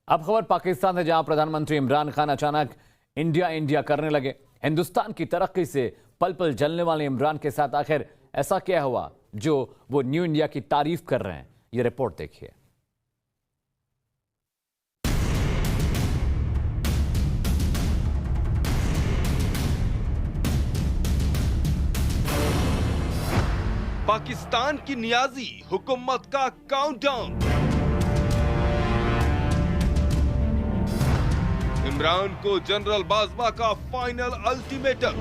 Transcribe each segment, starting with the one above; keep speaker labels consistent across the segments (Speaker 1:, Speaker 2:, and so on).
Speaker 1: अब खबर पाकिस्तान से, जहां प्रधानमंत्री इमरान खान अचानक इंडिया इंडिया करने लगे। हिंदुस्तान की तरक्की से पल पल जलने वाले इमरान के साथ आखिर ऐसा क्या हुआ जो वो न्यू इंडिया की तारीफ कर रहे हैं? ये रिपोर्ट देखिए।
Speaker 2: पाकिस्तान की नियाजी हुकूमत का काउंटडाउन। इमरान को जनरल बाजवा का फाइनल अल्टीमेटम।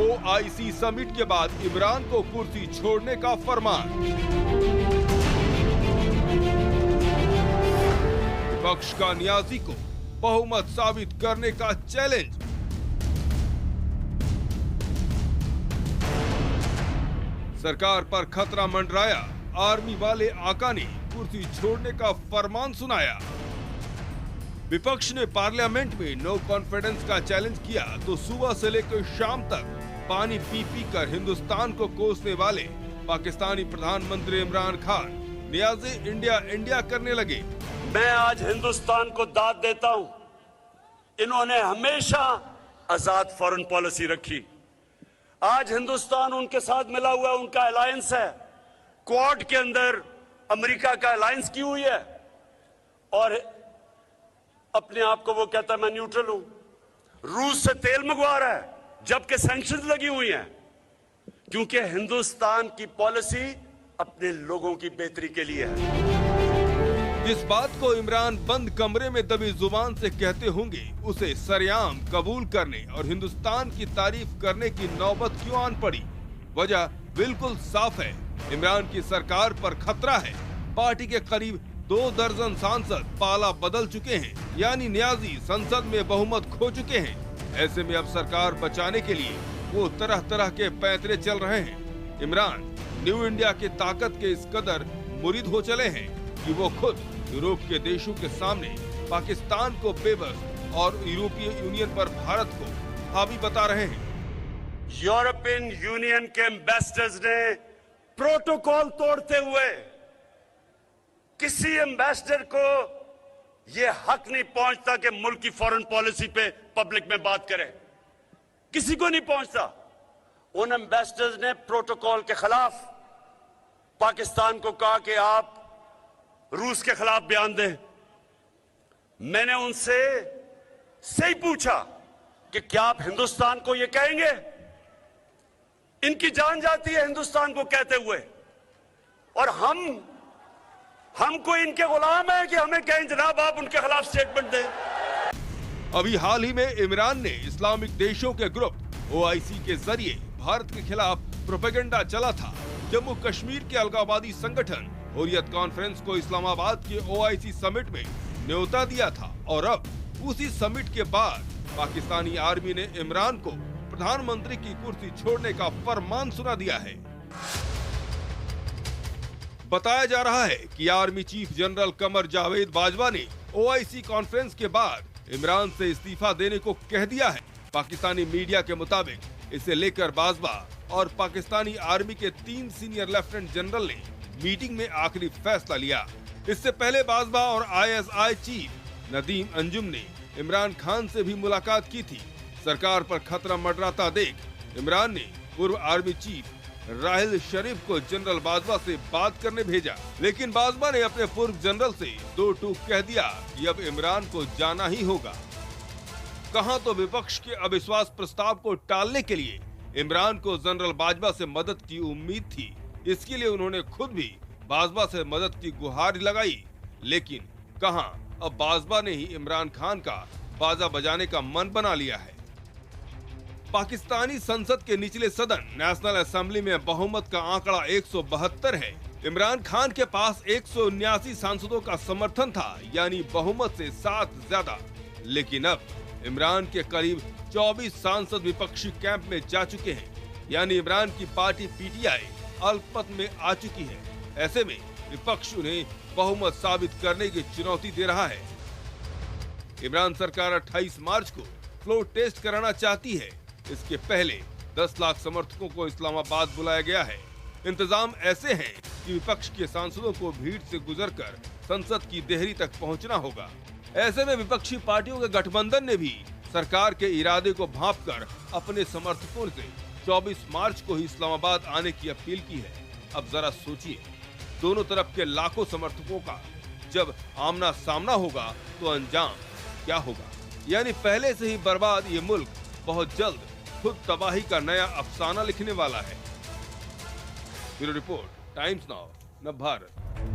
Speaker 2: ओआईसी समिट के बाद इमरान को कुर्सी छोड़ने का फरमान। विपक्ष का नियाजी को बहुमत साबित करने का चैलेंज। सरकार पर खतरा मंडराया, आर्मी वाले आका ने कुर्सी छोड़ने का फरमान सुनाया। विपक्ष ने पार्लियामेंट में नो कॉन्फिडेंस का चैलेंज किया तो सुबह से लेकर शाम तक पानी पी पी कर हिंदुस्तान को कोसने वाले पाकिस्तानी प्रधानमंत्री इमरान खान नियाज़े इंडिया इंडिया करने लगे।
Speaker 3: मैं आज हिंदुस्तान को दाद देता हूं, इन्होंने हमेशा आजाद फॉरेन पॉलिसी रखी। आज हिंदुस्तान उनके साथ मिला हुआ है, उनका अलायंस है। क्वाड के अंदर अमेरिका का अलायंस की हुई है और अपने आप को वो कहता है मैं न्यूट्रल हूं। रूस से तेल मंगवा रहा है जबकि सैंक्शंस लगी हुई हैं, क्योंकि हिंदुस्तान की पॉलिसी अपने लोगों की बेहतरी के लिए है।
Speaker 2: जिस बात को इमरान बंद कमरे में दबी जुबान से कहते होंगे, उसे सरेआम कबूल करने और हिंदुस्तान की तारीफ करने की नौबत क्यों आन पड़ी? वजह बिल्कुल साफ है, इमरान की सरकार पर खतरा है। पार्टी के करीब 2 दर्जन सांसद पाला बदल चुके हैं, यानी नियाजी संसद में बहुमत खो चुके हैं। ऐसे में अब सरकार बचाने के लिए वो तरह तरह के पैंतरे चल रहे हैं। इमरान न्यू इंडिया की ताकत के इस कदर मुरीद हो चले हैं कि वो खुद यूरोप के देशों के सामने पाकिस्तान को बेबस और यूरोपीय यूनियन पर भारत को हावी बता रहे हैं।
Speaker 3: यूरोपियन यूनियन के एम्बेसडर्स ने प्रोटोकॉल तोड़ते हुए किसी एम्बेसडर को यह हक नहीं पहुंचता कि मुल्क की फॉरेन पॉलिसी पे पब्लिक में बात करे, किसी को नहीं पहुंचता। उन एम्बेसडर्स ने प्रोटोकॉल के खिलाफ पाकिस्तान को कहा कि आप रूस के खिलाफ बयान दें। मैंने उनसे सही पूछा कि क्या आप हिंदुस्तान को यह कहेंगे? इनकी जान जाती है हिंदुस्तान को कहते हुए, और हमको इनके गुलाम है कि हमें कहें जनाब आप उनके खिलाफ स्टेटमेंट दें।
Speaker 2: अभी हाल ही में इमरान ने इस्लामिक देशों के ग्रुप ओआईसी के जरिए भारत के खिलाफ प्रोपेगेंडा चला था। जम्मू कश्मीर के अलगाववादी संगठन हुर्रियत कॉन्फ्रेंस को इस्लामाबाद के ओआईसी समिट में न्योता दिया था, और अब उसी समिट के बाद पाकिस्तानी आर्मी ने इमरान को प्रधानमंत्री की कुर्सी छोड़ने का फरमान सुना दिया है। बताया जा रहा है कि army chief general Qamar Javed Bajwa ने ओआईसी कॉन्फ्रेंस के बाद इमरान से इस्तीफा देने को कह दिया है। पाकिस्तानी मीडिया के मुताबिक इसे लेकर बाजवा और पाकिस्तानी आर्मी के 3 सीनियर लेफ्टिनेंट जनरल ने मीटिंग में आखिरी फैसला लिया। इससे पहले बाजवा और आईएसआई चीफ नदीम अंजुम ने इमरान खान से भी मुलाकात की थी। सरकार पर खतरा मंडराता देख इमरान ने पूर्व आर्मी चीफ राहिल शरीफ को जनरल बाजवा से बात करने भेजा, लेकिन बाजवा ने अपने पूर्व जनरल से 2 टूक कह दिया कि अब इमरान को जाना ही होगा। कहां तो विपक्ष के अविश्वास प्रस्ताव को टालने के लिए इमरान को जनरल बाजवा से मदद की उम्मीद थी, इसके लिए उन्होंने खुद भी बाजवा से मदद की गुहार लगाई, लेकिन कहां अब बाजवा ने ही इमरान खान का बाजा बजाने का मन बना लिया है। पाकिस्तानी संसद के निचले सदन नेशनल असेंबली में बहुमत का आंकड़ा 172 है। इमरान खान के पास 179 सांसदों का समर्थन था, यानी बहुमत से 7 ज्यादा। लेकिन अब इमरान के करीब 24 सांसद विपक्षी कैंप में जा चुके हैं, यानी इमरान की पार्टी पीटीआई अल्पमत में आ चुकी है। ऐसे में विपक्ष उन्हें बहुमत साबित करने की चुनौती दे रहा है। इमरान सरकार 28 मार्च को फ्लोर टेस्ट कराना चाहती है। इसके पहले 10 लाख समर्थकों को इस्लामाबाद बुलाया गया है। इंतजाम ऐसे हैं कि विपक्ष के सांसदों को भीड़ से गुजरकर संसद की देहरी तक पहुंचना होगा। ऐसे में विपक्षी पार्टियों के गठबंधन ने भी सरकार के इरादे को भांपकर अपने समर्थकों से 24 मार्च को ही इस्लामाबाद आने की अपील की है। अब जरा सोचिए, दोनों तरफ के लाखों समर्थकों का जब आमना सामना होगा तो अंजाम क्या होगा। यानी पहले से ही बर्बाद ये मुल्क बहुत जल्द खुद तबाही का नया अफसाना लिखने वाला है। ब्यूरो रिपोर्ट, टाइम्स नाउ, नव भारत।